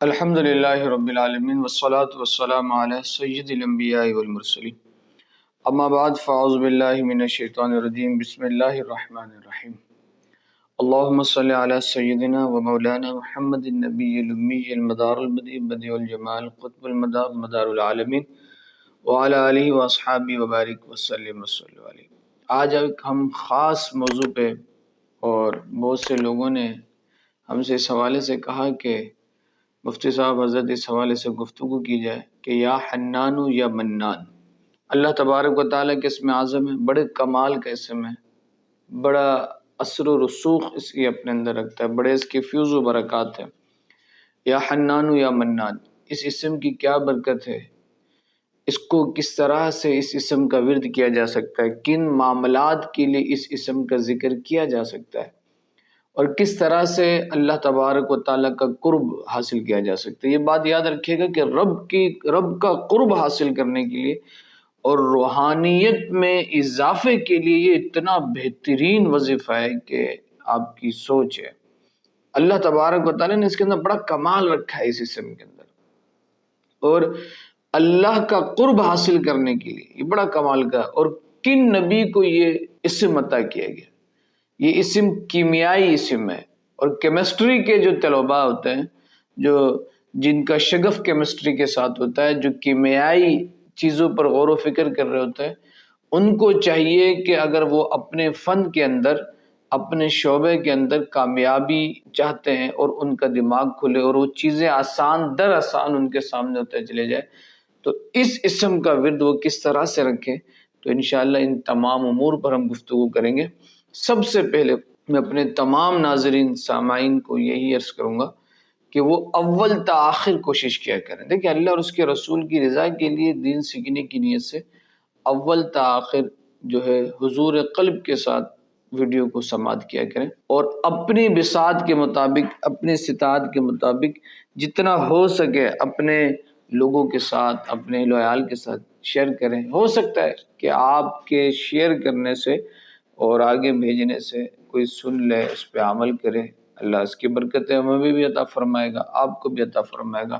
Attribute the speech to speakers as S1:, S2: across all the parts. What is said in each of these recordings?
S1: الحمد للہ رب العالمین والصلاة والسلام علی سید الانبیاء والمرسلین اما بعد فاعوذ باللہ من الشیطان الرجیم بسم اللہ الرحمن الرحیم اللہم صلی علی سیدنا و مولانا محمد النبی الامی المدار البدیع بدیع الجمال قطب المدار مدار العالمین وعلی آلہ واصحابہ وبارک وسلم وصلی علیہ۔ آج ایک ہم خاص موضوع پہ، اور بہت سے لوگوں نے ہم سے اس حوالے سے کہا کہ مفتی صاحب حضرت اس حوالے سے گفتگو کی جائے کہ یا حنان یا منان، اللہ تبارک و تعالیٰ کے اسم اعظم ہے، بڑے کمال کا اسم ہے، بڑا اثر و رسوخ اس کی اپنے اندر رکھتا ہے، بڑے اس کے فیوز و برکات ہیں۔ یا حنان یا منان، اس اسم کی کیا برکت ہے، اس کو کس طرح سے اس اسم کا ورد کیا جا سکتا ہے، کن معاملات کے لیے اس اسم کا ذکر کیا جا سکتا ہے، اور کس طرح سے اللہ تبارک و تعالیٰ کا قرب حاصل کیا جا سکتا ہے۔ یہ بات یاد رکھیے گا کہ رب کا قرب حاصل کرنے کے لیے اور روحانیت میں اضافے کے لیے یہ اتنا بہترین وظیفہ ہے کہ آپ کی سوچ ہے۔ اللہ تبارک و تعالیٰ نے اس کے اندر بڑا کمال رکھا ہے اس اسم کے اندر، اور اللہ کا قرب حاصل کرنے کے لیے یہ بڑا کمال کا ہے۔ اور کن نبی کو یہ اسم عطا کیا گیا؟ یہ اسم کیمیائی اسم ہے، اور کیمسٹری کے جو طلباء ہوتے ہیں، جن کا شغف کیمسٹری کے ساتھ ہوتا ہے، جو کیمیائی چیزوں پر غور و فکر کر رہے ہوتے ہیں، ان کو چاہیے کہ اگر وہ اپنے فن کے اندر، اپنے شعبے کے اندر کامیابی چاہتے ہیں اور ان کا دماغ کھلے اور وہ چیزیں آسان در آسان ان کے سامنے ہوتے چلے جائے، تو اس اسم کا ورد وہ کس طرح سے رکھیں۔ تو انشاءاللہ ان تمام امور پر ہم گفتگو کریں گے۔ سب سے پہلے میں اپنے تمام ناظرین سامعین کو یہی عرض کروں گا کہ وہ اول تا آخر کوشش کیا کریں۔ دیکھیں، اللہ اور اس کے رسول کی رضا کے لیے دین سیکھنے کی نیت سے اول تا آخر جو ہے حضور قلب کے ساتھ ویڈیو کو سماعت کیا کریں، اور اپنی بساط کے مطابق، اپنے استطاعت کے مطابق جتنا ہو سکے اپنے لوگوں کے ساتھ، اپنے اہل و عیال کے ساتھ شیئر کریں۔ ہو سکتا ہے کہ آپ کے شیئر کرنے سے اور آگے بھیجنے سے کوئی سن لے، اس پہ عمل کرے، اللہ اس کی برکتیں ہمیں بھی عطا فرمائے گا، آپ کو بھی عطا فرمائے گا۔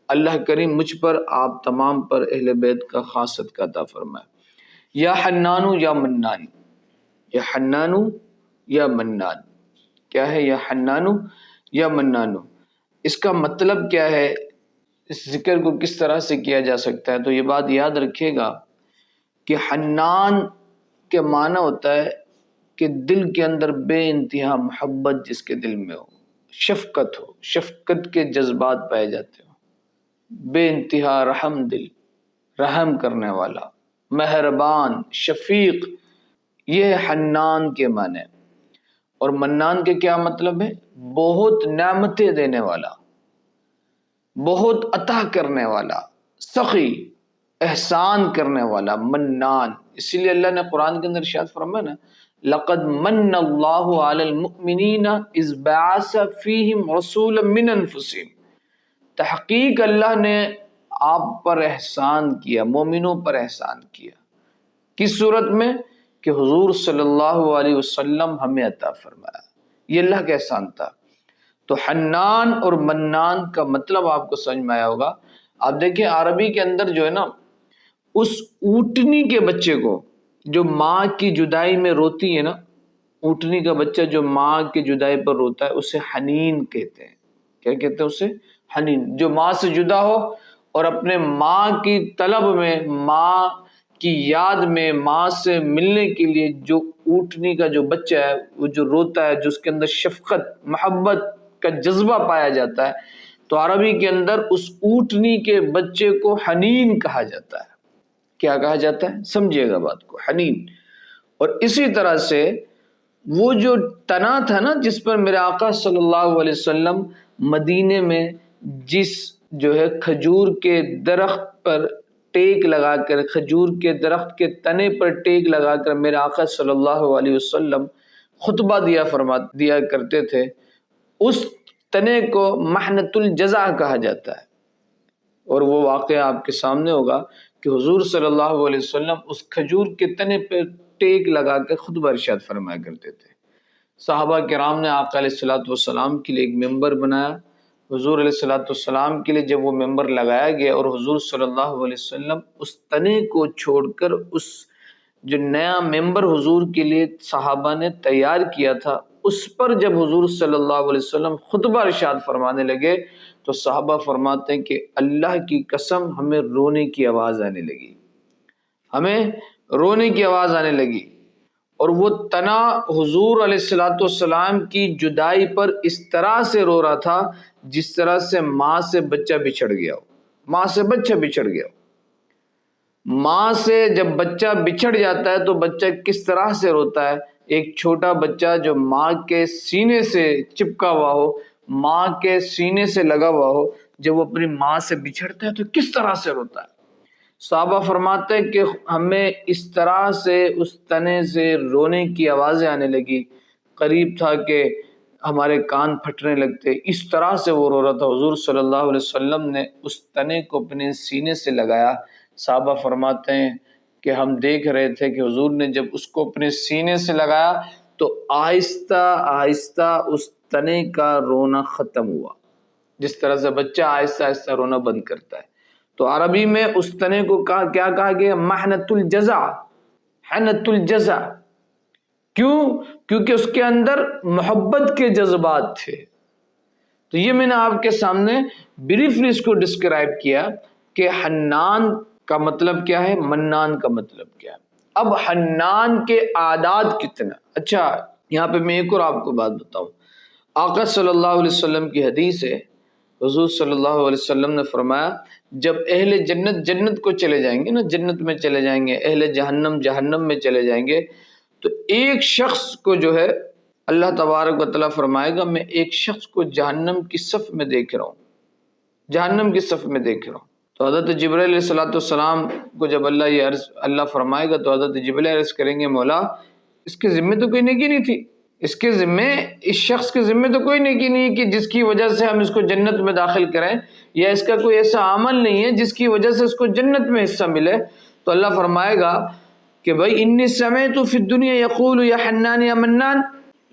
S1: اللہ کریم مجھ پر، آپ تمام پر، اہل بیت کا خاص صدقہ عطا فرمائے۔ یا حنان یا منان، یا حنان یا منان، کیا ہے یا حنان یا منان؟ اس کا مطلب کیا ہے، اس ذکر کو کس طرح سے کیا جا سکتا ہے؟ تو یہ بات یاد رکھیے گا کہ حنان کے معنی ہوتا ہے کہ دل کے اندر بے انتہا محبت جس کے دل میں ہو، شفقت ہو، شفقت کے جذبات پائے جاتے ہو، بے انتہا رحم دل، رحم کرنے والا، مہربان، شفیق، یہ حنان کے معنی۔ اور منان کے کیا مطلب ہے؟ بہت نعمتیں دینے والا، بہت عطا کرنے والا، سخی، احسان کرنے والا، منان۔ اسی لیے اللہ نے قرآن کے اندر ارشاد فرمایا نا، لقد من اللہ علی المؤمنین اذ بعث فیہم رسولا من انفسہم، تحقیق اللہ نے آپ پر احسان کیا، مومنوں پر احسان کیا۔ کس صورت میں؟ کہ حضور صلی اللہ علیہ وسلم ہمیں عطا فرمایا، یہ اللہ کا احسان تھا۔ تو حنان اور منان کا مطلب آپ کو سمجھ میں آیا ہوگا۔ آپ دیکھیں عربی کے اندر جو ہے نا، اس اونٹنی کے بچے کو جو ماں کی جدائی میں روتی ہے نا، اونٹنی کا بچہ جو ماں کی جدائی پر روتا ہے، اسے حنین کہتے ہیں۔ کیا کہتے ہیں اسے؟ حنین۔ جو ماں سے جدا ہو اور اپنے ماں کی طلب میں، ماں کی یاد میں، ماں سے ملنے کے لیے جو اونٹنی کا جو بچہ ہے وہ جو روتا ہے، جو اس کے اندر شفقت، محبت کا جذبہ پایا جاتا ہے، تو عربی کے اندر اس اونٹنی کے بچے کو حنین کہا جاتا ہے۔ کیا کہا جاتا ہے؟ سمجھیے گا بات کو، حنین۔ اور اسی طرح سے وہ جو تنا تھا نا، جس پر میرے آقا صلی اللہ علیہ وسلم مدینے میں جس جو ہے کھجور کے درخت پر ٹیک لگا کر، کھجور کے درخت کے تنے پر ٹیک لگا کر میرے آقا صلی اللہ علیہ وسلم خطبہ دیا کرتے تھے، اس تنے کو محنت الجزع کہا جاتا ہے۔ اور وہ واقعہ آپ کے سامنے ہوگا کہ حضور صلی اللہ علیہ وسلم اس کھجور کے تنے پہ ٹیک لگا کے خطبہ ارشاد فرمایا کرتے تھے۔ صحابہ کرام نے آقا علیہ الصلوۃ والسلام کے لیے ایک ممبر بنایا، حضور علیہ الصلوۃ والسلام کے لیے جب وہ ممبر لگایا گیا اور حضور صلی اللہ علیہ وسلم اس تنے کو چھوڑ کر اس جو نیا ممبر حضور کے لیے صحابہ نے تیار کیا تھا اس پر جب حضور صلی اللہ علیہ وسلم خطبہ ارشاد فرمانے لگے تو صحابہ فرماتے ہیں کہ اللہ کی قسم ہمیں رونے کی آواز آنے لگی، ہمیں رونے کی آواز آنے لگی۔ اور وہ تنا حضور علیہ الصلوۃ والسلام کی جدائی پر اس طرح سے رو رہا تھا جس طرح سے ماں سے بچہ بچھڑ گیا ہو، ماں سے بچہ بچھڑ گیا ہو۔ ماں سے جب بچہ بچھڑ جاتا ہے تو بچہ کس طرح سے روتا ہے؟ ایک چھوٹا بچہ جو ماں کے سینے سے چپکا ہوا ہو، ماں کے سینے سے لگا ہوا ہو، جب وہ اپنی ماں سے بچھڑتا ہے تو کس طرح سے روتا ہے۔ صحابہ فرماتے ہیں کہ ہمیں اس طرح سے اس تنے سے رونے کی آوازیں آنے لگی، قریب تھا کہ ہمارے کان پھٹنے لگتے، اس طرح سے وہ رو رہا تھا۔ حضور صلی اللہ علیہ وسلم نے اس تنے کو اپنے سینے سے لگایا۔ صحابہ فرماتے ہیں کہ ہم دیکھ رہے تھے کہ حضور نے جب اس کو اپنے سینے سے لگایا تو آہستہ آہستہ اس تنے کا رونا ختم ہوا، جس طرح سے بچہ آہستہ آہستہ رونا بند کرتا ہے۔ تو عربی میں اس تنے کو کیا کہا گیا؟ محنت الجزع، حنت الجزع۔ کیوں؟ کیونکہ اس کے اندر محبت کے جذبات تھے۔ تو یہ میں نے آپ کے سامنے بریفلی اس کو ڈسکرائب کیا کہ حنان کا مطلب کیا ہے، منان کا مطلب کیا ہے۔ اب حنان کے اعداد کتنا؟ اچھا یہاں پہ میں ایک اور آپ کو بات بتاؤں۔ آقا صلی اللہ علیہ وسلم کی حدیث ہے، حضور صلی اللہ علیہ وسلم نے فرمایا جب اہل جنت جنت کو چلے جائیں گے نا، جنت میں چلے جائیں گے، اہل جہنم جہنم میں چلے جائیں گے، تو ایک شخص کو جو ہے اللہ تبارک و تعالیٰ فرمائے گا میں ایک شخص کو جہنم کی صف میں دیکھ رہا ہوں، جہنم کی صف میں دیکھ رہا ہوں۔ تو حضرت جبرائیل علیہ الصلوۃ والسلام کو جب اللہ فرمائے گا تو حضرت جبرائیل عرض کریں گے مولا اس کے ذمے تو کوئی نیکی نہیں تھی، اس کے ذمے، اس شخص کے ذمے تو کوئی نیکی نہیں کہ جس کی وجہ سے ہم اس کو جنت میں داخل کریں، یا اس کا کوئی ایسا عمل نہیں ہے جس کی وجہ سے اس کو جنت میں حصہ ملے۔ تو اللہ فرمائے گا کہ بھائی انی سمعت فی الدنیا یقول یا حنان یا منان،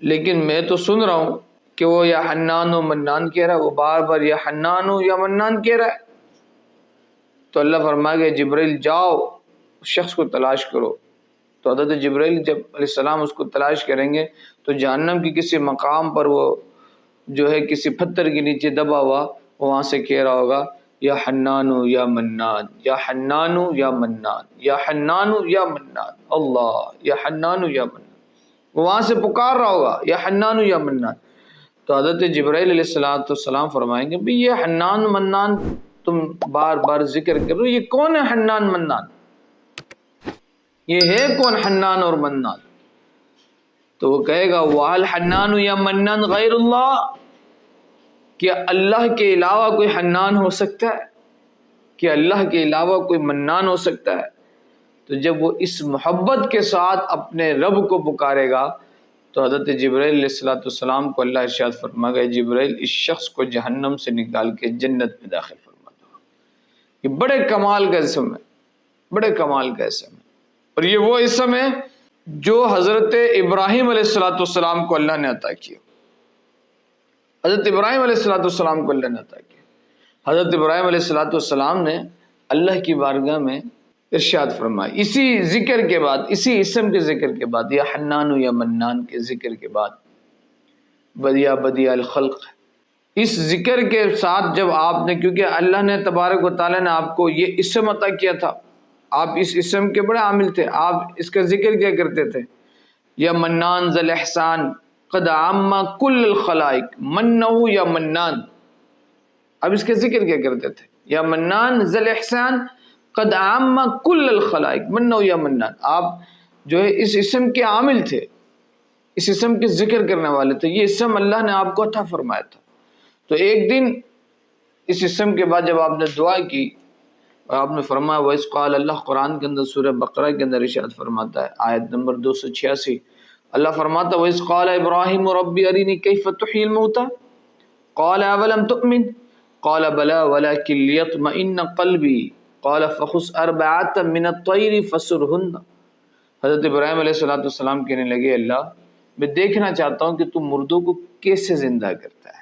S1: لیکن میں تو سن رہا ہوں کہ وہ یا حنان و منان کہہ رہا ہے، وہ بار بار یا حنان و یا منان کہہ رہا ہے۔ تو اللہ فرمائے گا جبرائیل جاؤ اس شخص کو تلاش کرو۔ تو حضرت جبرائیل جب علیہ السلام اس کو تلاش کریں گے تو جہنم کی کسی مقام پر وہ جو ہے کسی پتھر کے نیچے دبا ہوا وہاں سے کہہ رہا ہوگا یا حنانو یا منان، یا حنانو یا منان، یا حنانو یا منان، اللہ یا حنانو یا منان، وہاں سے پکار رہا ہوگا یا حنانو یا منان۔ تو حضرت جبرائیل علیہ السلام فرمائیں گے بھئی یہ حنان منان تم بار بار ذکر کر رہے ہو، یہ کون ہے حنان منان؟ یہ ہے کون حنان اور منان؟ تو وہ کہے گا وَهَلْ حنان یا منان غیر اللہ، کیا اللہ کے علاوہ کوئی حنان ہو سکتا ہے؟ کیا اللہ کے علاوہ کوئی منان ہو سکتا ہے؟ تو جب وہ اس محبت کے ساتھ اپنے رب کو پکارے گا تو حضرت جبرائیل علیہ السلام کو اللہ ارشاد فرمائے گا جبرائیل اس شخص کو جہنم سے نکال کے جنت میں داخل فرما دو۔ یہ بڑے کمال کا اسم ہے، بڑے کمال کا اسم ہے، اور یہ وہ اسم ہے جو حضرت ابراہیم علیہ السلام کو اللہ نے عطا کیا۔ حضرت ابراہیم علیہ السلام کو اللہ نے عطا کیا۔ حضرت ابراہیم علیہ السلام نے اللہ کی بارگاہ میں ارشاد فرمایا اسی ذکر کے بعد، اسی اسم کے ذکر کے بعد، یا حنان یا منان کے ذکر کے بعد، بدیع بدیع الخلق، اس ذکر کے ساتھ جب آپ نے، کیونکہ اللہ نے تبارک و تعالیٰ نے آپ کو یہ اسم عطا کیا تھا، آپ اس اسم کے بڑے عامل تھے، آپ اس کا ذکر کیا کرتے تھے یا منان ذل احسان قد عم کل الخلائق، منہ یا منان، اب اس کا ذکر کیا کرتے تھے یا منان ذل احسان قد عم کل الخلائق، منہ یا منان، آپ جو ہے اس اسم کے عامل تھے، اس اسم کے ذکر کرنے والے تھے، یہ اسم اللہ نے آپ کو عطا فرمایا تھا۔ تو ایک دن اس اسم کے بعد جب آپ نے دعا کی اور آپ نے فرمایا وَإِذْ قَالَ، اللہ قرآن کے اندر سورہ بقرہ کے اندر ارشاد فرماتا ہے آیت نمبر 286، اللہ فرماتا ہے وَإِذْ قَالَ إِبْرَاهِيمُ رَبِّ أَرِنِي كَيْفَ تُحْيِي الْمَوْتَى قَالَ أَوَلَمْ تُؤْمِنْ قَالَ بَلَى وَلَكِنْ لِيَطْمَئِنَّ قَلْبِي قَالَ فَخُذْ أَرْبَعَةً مِّنَ الطَّيْرِ فَصُرْهُنَّ۔ حضرت ابراہیم علیہ السلام کہنے لگے اللہ میں دیکھنا چاہتا ہوں کہ تم مردوں کو کیسے زندہ کرتا ہے،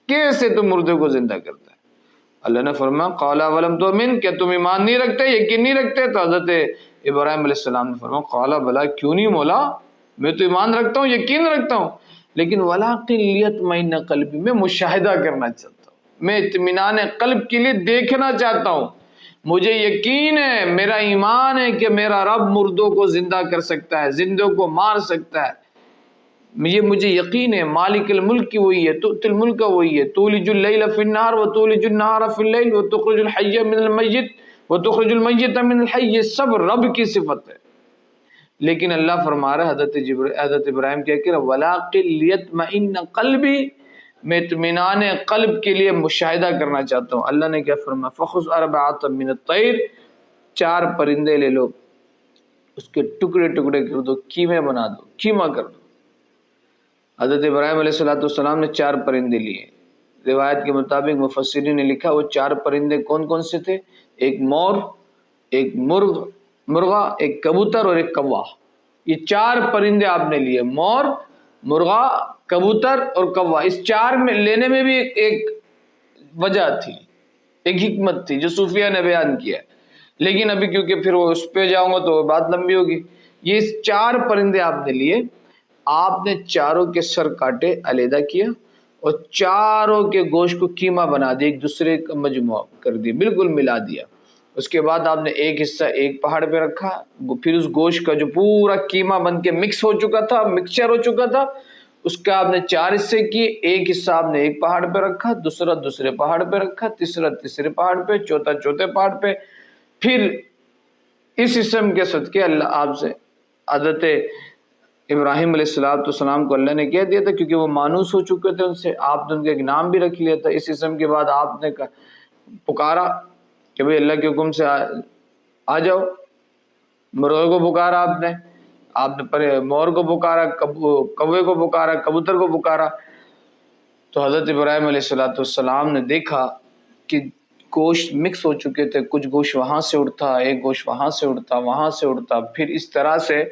S1: کیسے تو مردے کو زندہ کرتا ہے؟ اللہ نے فرمایا قال ولم تؤمن، کیا تم ایمان نہیں رکھتے، یقین نہیں رکھتے؟ تو حضرت ابراہیم علیہ السلام نے فرمایا قال بلا، کیوں نہیں مولا، میں تو ایمان رکھتا ہوں، یقین رکھتا ہوں، لیکن ولکن لیطمئن قلبی، میں مشاہدہ کرنا چاہتا ہوں، میں اطمینان قلب کے لیے دیکھنا چاہتا ہوں، مجھے یقین ہے، میرا ایمان ہے کہ میرا رب مردوں کو زندہ کر سکتا ہے، زندوں کو مار سکتا ہے، یہ مجھے یقین ہے، مالک الملک کی وہی ہے، تؤتی الملک وہی ہے، تولج اللیل فی النہار وتولج النہار فی اللیل وتخرج الحی من المیت وتخرج المیت من الحی، یہ سب رب کی صفت ہے۔ لیکن اللہ فرما رہا ہے حضرت ابراہیم کیا کہ وَلَٰكِن لِيَطْمَئِنَّ قَلْبِي، میں اطمینان قلب کے لیے مشاہدہ کرنا چاہتا ہوں۔ اللہ نے کیا فرمایا فَخُذْ أَرْبَعَةً مِّنَ الطَّيْرِ، 4 پرندے لے لو، اس کے ٹکڑے ٹکڑے کر دو، کیمے بنا دو، کیما کر دو۔ حضرت ابراہیم علیہ السلام نے 4 پرندے لیے، روایت کے مطابق مفسرین نے لکھا وہ 4 پرندے کون کون سے تھے؟ ایک مور، ایک مرغا، ایک کبوتر اور ایک کوا۔ یہ 4 پرندے آپ نے لیے، مور، مرغا، کبوتر اور کوا۔ اس 4 میں لینے میں بھی ایک وجہ تھی، ایک حکمت تھی جو صوفیہ نے بیان کیا ہے، لیکن ابھی کیونکہ پھر وہ اس پہ جاؤں گا تو بات لمبی ہوگی۔ یہ 4 پرندے آپ نے لیے، آپ نے 4 کے سر کاٹے، علیحدہ کیا، اور 4 کے گوشت کو قیمہ بنا دیا، ایک دوسرے کا مجموعہ کر دیا، بالکل ملا دیا۔ اس کے بعد آپ نے ایک حصہ ایک پہاڑ پہ رکھا، پھر اس گوشت کا جو پورا قیمہ بن کے مکس ہو چکا تھا، مکسچر ہو چکا تھا، اس کا آپ نے 4 حصے کیے، ایک حصہ آپ نے ایک پہاڑ پہ رکھا، دوسرا دوسرے پہاڑ پہ رکھا، تیسرا تیسرے پہاڑ پہ، چوتھا چوتھے پہاڑ پہ۔ پھر اس اسم کے صدقے اللہ آپ سے حضرت ابراہیم علیہ السلام کو اللہ نے کہہ دیا تھا، کیونکہ وہ مانوس ہو چکے تھے ان سے، آپ نے ان کا ایک نام بھی رکھ لیا تھا۔ اس اسم کے بعد آپ نے پکارا کہ بھئی اللہ کے حکم سے آ جاؤ، مرغے کو پکارا آپ نے مور کو پکارا، کوے کو پکارا، کبوتر کو پکارا۔ تو حضرت ابراہیم علیہ السلام نے دیکھا کہ گوشت مکس ہو چکے تھے، کچھ گوشت وہاں سے اڑتا، ایک گوشت وہاں سے اڑتا، وہاں سے اڑتا، پھر اس طرح سے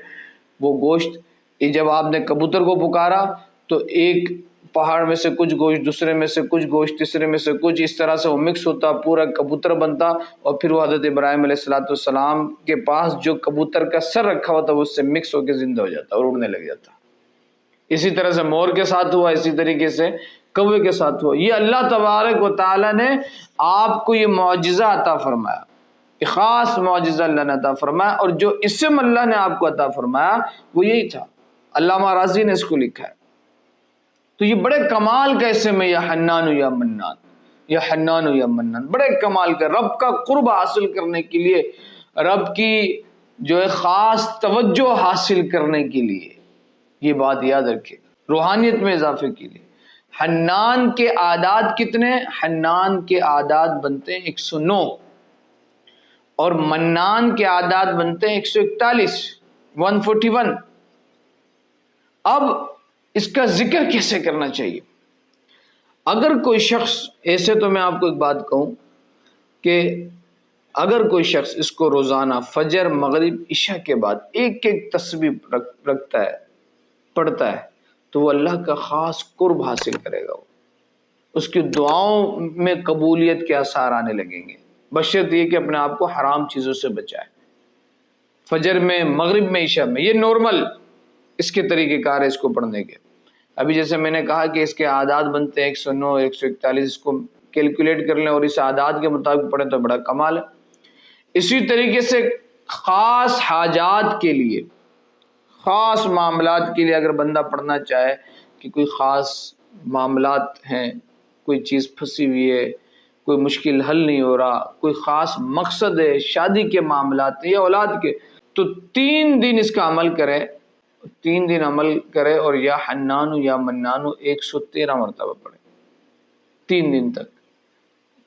S1: وہ گوشت، جب آپ نے کبوتر کو پکارا تو ایک پہاڑ میں سے کچھ گوشت، دوسرے میں سے کچھ گوشت، تیسرے میں سے کچھ، اس طرح سے وہ مکس ہوتا، پورا کبوتر بنتا، اور پھر وہ حضرت ابراہیم علیہ السلام کے پاس جو کبوتر کا سر رکھا ہوا تھا وہ اس سے مکس ہو کے زندہ ہو جاتا اور اڑنے لگ جاتا۔ اسی طرح سے مور کے ساتھ ہوا، اسی طریقے سے کوے کے ساتھ ہوا۔ یہ اللہ تبارک و تعالی نے آپ کو یہ معجزہ عطا فرمایا، یہ خاص معجزہ اللہ نے عطا فرمایا، اور جو اسم اللہ نے آپ کو عطا فرمایا وہ یہی تھا۔ علامہ راضی نے اس کو لکھا ہے۔ تو یہ بڑے کمال کا اسم ہے، یا حنان یا منان، یا حنان یا منان، بڑے کمال کا، رب کا قرب حاصل کرنے کے لیے، رب کی جو ہے خاص توجہ حاصل کرنے کے لیے، یہ بات یاد رکھے، روحانیت میں اضافے کے لیے۔ حنان کے اعداد کتنے؟ حنان کے اعداد بنتے ہیں 109، اور منان کے اعداد بنتے ہیں 141، 141۔ اب اس کا ذکر کیسے کرنا چاہیے؟ اگر کوئی شخص، ایسے تو میں آپ کو ایک بات کہوں کہ اگر کوئی شخص اس کو روزانہ فجر، مغرب، عشاء کے بعد ایک ایک تسبیح رکھتا ہے، پڑھتا ہے، تو وہ اللہ کا خاص قرب حاصل کرے گا، اس کی دعاؤں میں قبولیت کے آثار آنے لگیں گے، بشرط یہ کہ اپنے آپ کو حرام چیزوں سے بچائے۔ فجر میں، مغرب میں، عشاء میں، یہ نارمل اس کے طریقہ کار ہے اس کو پڑھنے کے۔ ابھی جیسے میں نے کہا کہ اس کے اعداد بنتے ہیں 109، 141، اس کو کیلکولیٹ کر لیں اور اس اعداد کے مطابق پڑھیں تو بڑا کمال ہے۔ اسی طریقے سے خاص حاجات کے لیے، خاص معاملات کے لیے اگر بندہ پڑھنا چاہے کہ کوئی خاص معاملات ہیں، کوئی چیز پھنسی ہوئی ہے، کوئی مشکل حل نہیں ہو رہا، کوئی خاص مقصد ہے، شادی کے معاملات ہیں یا اولاد کے، تو 3 دن اس کا عمل کرے، 3 دن عمل کرے، اور یا حنان یا منان 113 مرتبہ پڑھے 3 دن تک،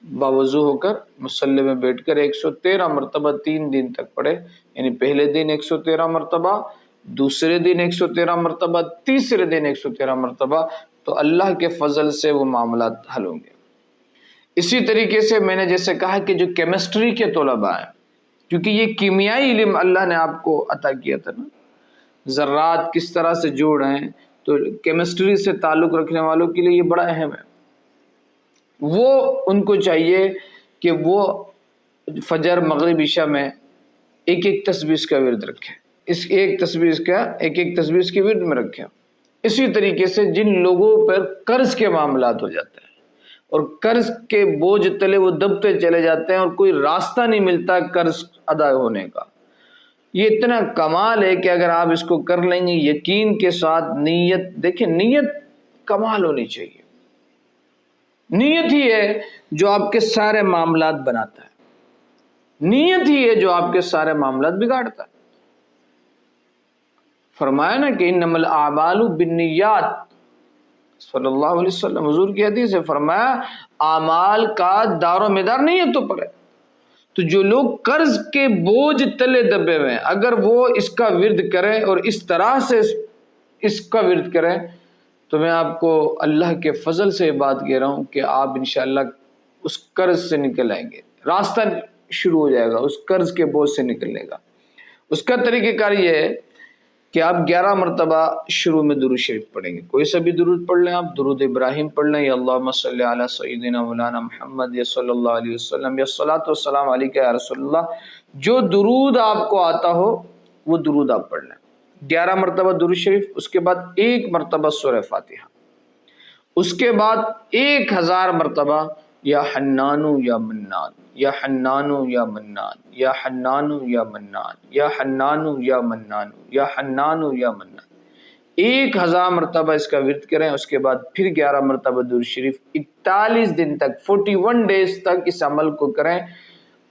S1: باوضو ہو کر مصلی میں بیٹھ کر 113 مرتبہ 3 دن تک پڑھے، یعنی پہلے دن 113 مرتبہ، دوسرے دن 113 مرتبہ، تیسرے دن 113 مرتبہ، تو اللہ کے فضل سے وہ معاملات حل ہوں گے۔ اسی طریقے سے میں نے جیسے کہا کہ جو کیمسٹری کے طلباء ہیں، کیونکہ یہ کیمیائی علم اللہ نے آپ کو عطا کیا تھا نا، ذرات کس طرح سے جوڑ ہیں، تو کیمسٹری سے تعلق رکھنے والوں کے لیے یہ بڑا اہم ہے۔ وہ ان کو چاہیے کہ وہ فجر مغرب عشاء میں ایک ایک تسبیح کا ورد رکھے، اس ایک تسبیح کے ورد میں رکھے۔ اسی طریقے سے جن لوگوں پر قرض کے معاملات ہو جاتے ہیں اور قرض کے بوجھ تلے وہ دبتے چلے جاتے ہیں اور کوئی راستہ نہیں ملتا قرض ادا ہونے کا، یہ اتنا کمال ہے کہ اگر آپ اس کو کر لیں گے یقین کے ساتھ، نیت دیکھیں، نیت کمال ہونی چاہیے۔ نیت ہی ہے جو آپ کے سارے معاملات بناتا ہے، نیت ہی ہے جو آپ کے سارے معاملات بگاڑتا ہے۔ فرمایا نا کہ انما الاعمال بالنیات، صلی اللہ علیہ وسلم حضور کی حدیث ہے، فرمایا اعمال کا دار و مدار نیتوں پر ہے۔ تو جو لوگ قرض کے بوجھ تلے دبے ہوئے ہیں، اگر وہ اس کا ورد کریں اور اس طرح سے اس کا ورد کریں تو میں آپ کو اللہ کے فضل سے بات کہہ رہا ہوں کہ آپ انشاءاللہ اس قرض سے نکل آئیں گے، راستہ شروع ہو جائے گا اس قرض کے بوجھ سے نکلنے کا۔ اس کا طریقہ کار یہ ہے کہ آپ 11 مرتبہ شروع میں درود شریف پڑھیں گے، کوئی سا بھی درود پڑھ لیں، آپ درود ابراہیم پڑھ لیں، یا اللہم صلی علی سیدنا مولانا محمد، یا صلی اللہ علیہ وسلم، یا الصلاۃ والسلام علیک یا رسول اللہ، جو درود آپ کو آتا ہو وہ درود آپ پڑھ لیں، 11 مرتبہ درود شریف، اس کے بعد 1 مرتبہ سورہ فاتحہ، اس کے بعد 1000 مرتبہ یا حنانو یا منان، یا حنانو یا منان، یا حنانو یا منان، یا حنانو یا منان، یا حنانو یا منان، 1000 مرتبہ اس کا ورد کریں۔ اس کے بعد پھر 11 مرتبہ درود شریف، 41 دن تک، 41 ڈیز تک اس عمل کو کریں،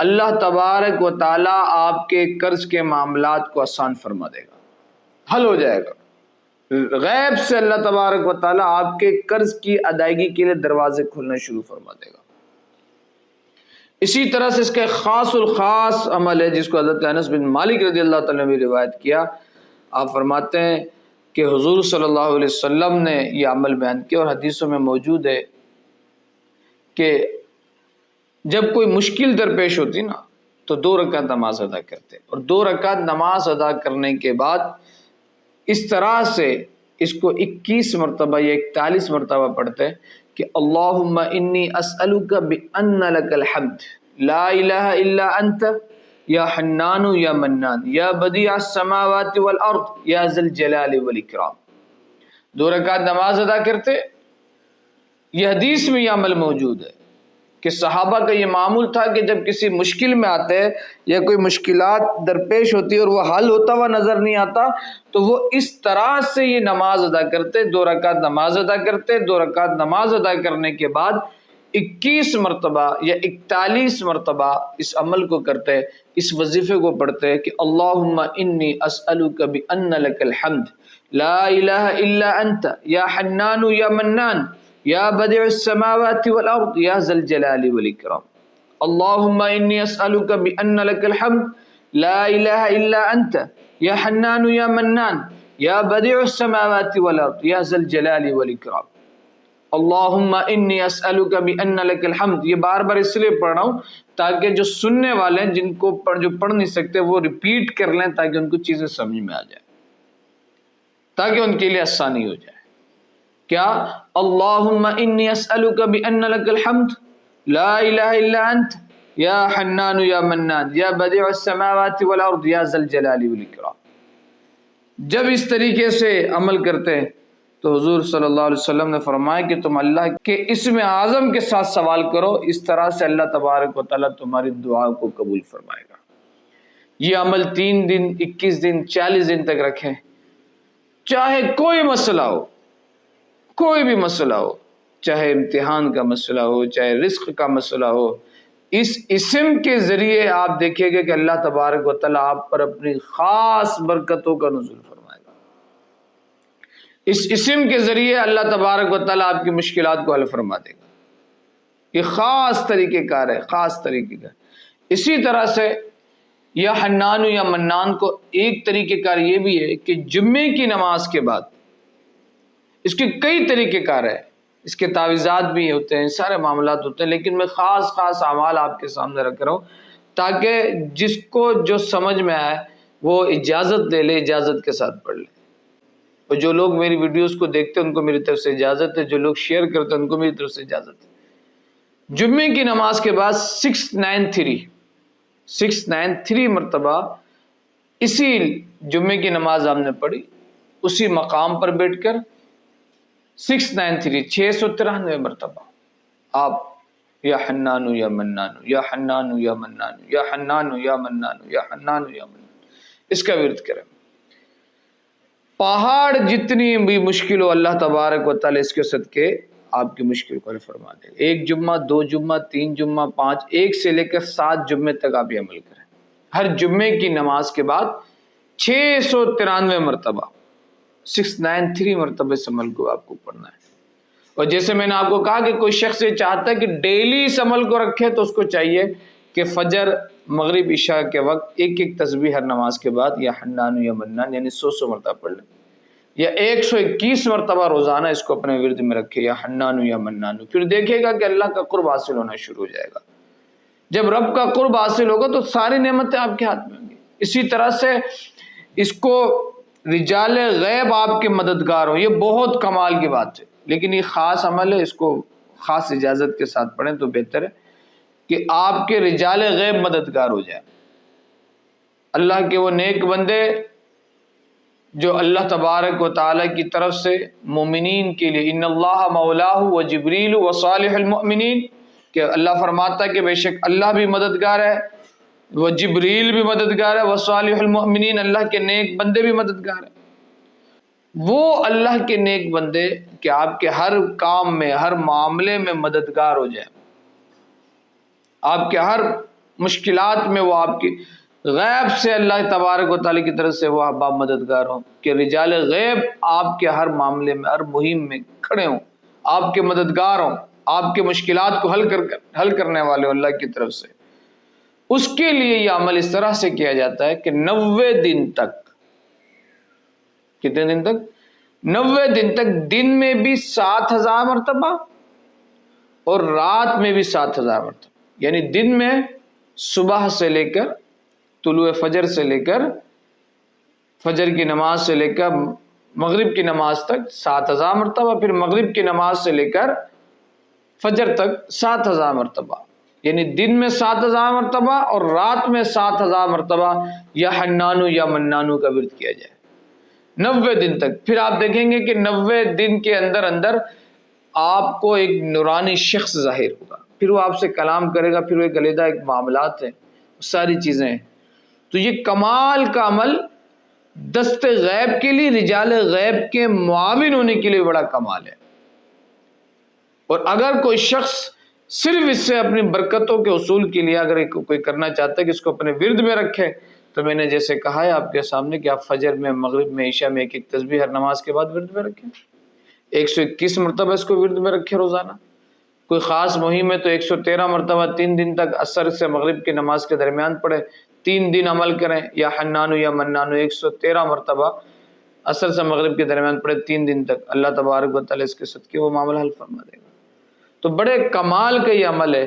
S1: اللہ تبارک و تعالی آپ کے قرض کے معاملات کو آسان فرما دے گا، حل ہو جائے گا۔ غیب سے اللہ تبارک و تعالی آپ کے قرض کی ادائیگی کے لیے دروازے کھولنا شروع فرما دے گا۔ اسی طرح سے اس کا ایک خاص الخاص عمل ہے جس کو حضرت انس بن مالک رضی اللہ تعالیٰ نے بھی روایت کیا، آپ فرماتے ہیں کہ حضور صلی اللہ علیہ وسلم نے یہ عمل بیان کیا، اور حدیثوں میں موجود ہے کہ جب کوئی مشکل درپیش ہوتی نا تو 2 رکعت نماز ادا کرتے، اور 2 رکعت نماز ادا کرنے کے بعد اس طرح سے اس کو 21 مرتبہ یا 41 مرتبہ پڑھتے کہ اللہم انی اسألک بأن لک الحمد لا الہ الا انت یا حنان یا منان یا بدیع السماوات والارض یا ذی الجلال والاکرام۔ 2 رکعت نماز ادا کرتے، یہ حدیث میں یہ عمل موجود ہے کہ صحابہ کا یہ معمول تھا کہ جب کسی مشکل میں آتے یا کوئی مشکلات درپیش ہوتی اور وہ حل ہوتا ہوا نظر نہیں آتا تو وہ اس طرح سے یہ نماز ادا کرتے، 2 رکعت نماز ادا کرتے، 2 رکعت نماز ادا کرنے کے بعد 21 مرتبہ یا 41 مرتبہ اس عمل کو کرتے، اس وظیفے کو پڑھتے کہ اللہم انی اسألک بأن لک الحمد لا الہ الا انت یا حنان یا منان یا بدیع السماوات والارض یا ذی الجلال والاکرام۔ اللہم انی اسألک بأن لک الحمد لا الہ الا انت یا حنان یا منان یا بدیع السماوات والارض یا ذی الجلال والاکرام۔ اللہم انی اسألک بأن لک الحمد، یہ بار بار اس لیے پڑھ رہا ہوں تاکہ جو سننے والے ہیں جن کو جو پڑھ نہیں سکتے وہ ریپیٹ کر لیں تاکہ ان کو چیزیں سمجھ میں آ جائے، تاکہ ان کے لیے آسانی ہو جائے۔ کیا؟ اللہم انی اسألک بأن لک الحمد لا الہ الا انت یا حنان یا منان یا بدیع السماوات والارض یا ذی الجلال والاکرام۔ جب اس طریقے سے عمل کرتے تو حضور صلی اللہ علیہ وسلم نے فرمایا کہ تم اللہ کے اسم اعظم کے ساتھ سوال کرو، اس طرح سے اللہ تبارک و تعالیٰ تمہاری دعا کو قبول فرمائے گا۔ یہ عمل 3 دن، 21 دن، 40 دن تک رکھیں، چاہے کوئی مسئلہ ہو، کوئی بھی مسئلہ ہو، چاہے امتحان کا مسئلہ ہو، چاہے رزق کا مسئلہ ہو، اس اسم کے ذریعے آپ دیکھیں گے کہ اللہ تبارک و تعالیٰ آپ پر اپنی خاص برکتوں کا نزول فرمائے گا۔ اس اسم کے ذریعے اللہ تبارک و تعالیٰ آپ کی مشکلات کو حل فرما دے گا۔ یہ خاص طریقہ کار ہے، خاص طریقہ کار۔ اسی طرح سے یا حنان یا منان کو ایک طریقہ کار یہ بھی ہے کہ جمعے کی نماز کے بعد، اس کے کئی طریقہ کار ہے، اس کے تعویذات بھی ہوتے ہیں، سارے معاملات ہوتے ہیں، لیکن میں خاص اعمال آپ کے سامنے رکھ رہا ہوں تاکہ جس کو جو سمجھ میں آئے وہ اجازت لے لے، اجازت کے ساتھ پڑھ لے۔ اور جو لوگ میری ویڈیوز کو دیکھتے ہیں ان کو میری طرف سے اجازت ہے، جو لوگ شیئر کرتے ہیں ان کو میری طرف سے اجازت ہے۔ جمعے کی نماز کے بعد 693 مرتبہ اسی جمعے کی نماز ہم نے پڑھی، اسی مقام پر بیٹھ کر 693 مرتبہ آپ یا حنانو یا منانو یا حنانو یا منانو یا حنانو یا منانو یا حنانو یا منانو اس کا ورد کریں۔ پہاڑ جتنی بھی مشکل ہو اللہ تبارک و تعالی اس کے صدقے آپ کی مشکل کو حل فرما دے۔ 1 جمعہ 2 جمعہ 3 جمعہ 5 1 سے لے کر 7 جمعے تک آپ یہ عمل کریں۔ ہر جمعے کی نماز کے بعد 693 مرتبہ 693 مرتبہ اس عمل کو آپ کو پڑھنا ہے۔ اور جیسے میں نے آپ کو کہا کہ کوئی شخص یہ چاہتا ہے کہ ڈیلی اس عمل کو رکھے تو اس کو چاہیے کہ فجر مغرب عشاء کے وقت ایک تسبیح ہر نماز کے بعد یا حنان یا منان یعنی 100 مرتبہ پڑھ لیں، یا 121 مرتبہ روزانہ اس کو اپنے ورد میں رکھے یا حنان یا منان۔ پھر دیکھے گا کہ اللہ کا قرب حاصل ہونا شروع ہو جائے گا۔ جب رب کا قرب حاصل ہوگا تو ساری نعمتیں آپ کے ہاتھ میں ہوں گی۔ اسی طرح سے اس کو رجال غیب آپ کے مددگار ہوں، یہ بہت کمال کی بات ہے، لیکن یہ خاص عمل ہے، اس کو خاص اجازت کے ساتھ پڑھیں تو بہتر ہے کہ آپ کے رجال غیب مددگار ہو جائیں۔ اللہ کے وہ نیک بندے جو اللہ تبارک و تعالی کی طرف سے مومنین کے لیے ان اللہ مولاہ و جبریل و صالح المؤمنین، کہ اللہ فرماتا ہے کہ بے شک اللہ بھی مددگار ہے، وہ جبریل بھی مددگار ہے، وہ صالح المؤمنین اللہ کے نیک بندے بھی مددگار ہیں۔ وہ اللہ کے نیک بندے کہ آپ کے ہر کام میں ہر معاملے میں مددگار ہو جائیں، آپ کے ہر مشکلات میں وہ آپ کی غیب سے اللہ تبارک و تعالی کی طرف سے وہ احباب مددگار ہوں، کہ رجال غیب آپ کے ہر معاملے میں ہر مہم میں کھڑے ہوں، آپ کے مددگار ہوں، آپ کے مشکلات کو حل کرنے والے ہوں اللہ کی طرف سے۔ اس کے لیے یہ عمل اس طرح سے کیا جاتا ہے کہ 90 دن تک، کتنے دن تک؟ 90 دن تک، دن میں بھی 7000 مرتبہ اور رات میں بھی 7000 مرتبہ، یعنی دن میں صبح سے لے کر طلوع فجر سے لے کر فجر کی نماز سے لے کر مغرب کی نماز تک 7000 مرتبہ، پھر مغرب کی نماز سے لے کر فجر تک 7000 مرتبہ، یعنی دن میں 7000 مرتبہ اور رات میں 7000 مرتبہ یا حنانو یا منانو کا ورد کیا جائے 90 دن تک۔ پھر آپ دیکھیں گے کہ 90 دن کے اندر آپ کو ایک نورانی شخص ظاہر ہوگا، پھر وہ آپ سے کلام کرے گا، پھر وہ ایک علیحدہ ایک معاملات ہیں، ساری چیزیں ہیں۔ تو یہ کمال کا عمل دست غیب کے لیے، رجال غیب کے معاون ہونے کے لیے بڑا کمال ہے۔ اور اگر کوئی شخص صرف اس سے اپنی برکتوں کے حصول کے لیے اگر کوئی کرنا چاہتا ہے کہ اس کو اپنے ورد میں رکھے، تو میں نے جیسے کہا ہے آپ کے سامنے کہ آپ فجر میں مغرب میں عشاء میں ایک تسبیح ہر نماز کے بعد ورد میں رکھیں، 121 مرتبہ اس کو ورد میں رکھے روزانہ۔ کوئی خاص مہم ہے تو 113 مرتبہ 3 دن تک عصر سے مغرب کی نماز کے درمیان پڑھے، 3 دن عمل کریں، یا حنانو یا منانو 113 مرتبہ عصر سے مغرب کے درمیان پڑھے 3 دن تک، اللہ تبارک و تعالی اس کے صدقے وہ معاملہ حل فرما دے گا۔ تو بڑے کمال کا یہ عمل ہے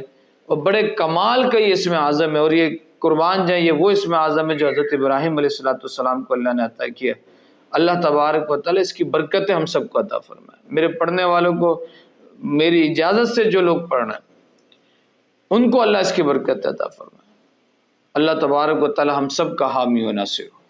S1: اور بڑے کمال کا یہ اسم اعظم ہے، اور یہ قربان جائیں یہ وہ اسم اعظم ہے جو حضرت ابراہیم علیہ السلام کو اللہ نے عطا کیا۔ اللہ تبارک و تعالی اس کی برکتیں ہم سب کو عطا فرمائے۔ میرے پڑھنے والوں کو میری اجازت سے جو لوگ پڑھ رہے ہیں ان کو اللہ اس کی برکت عطا فرمائے۔ اللہ تبارک و تعالی ہم سب کا حامی و ناصر ہو۔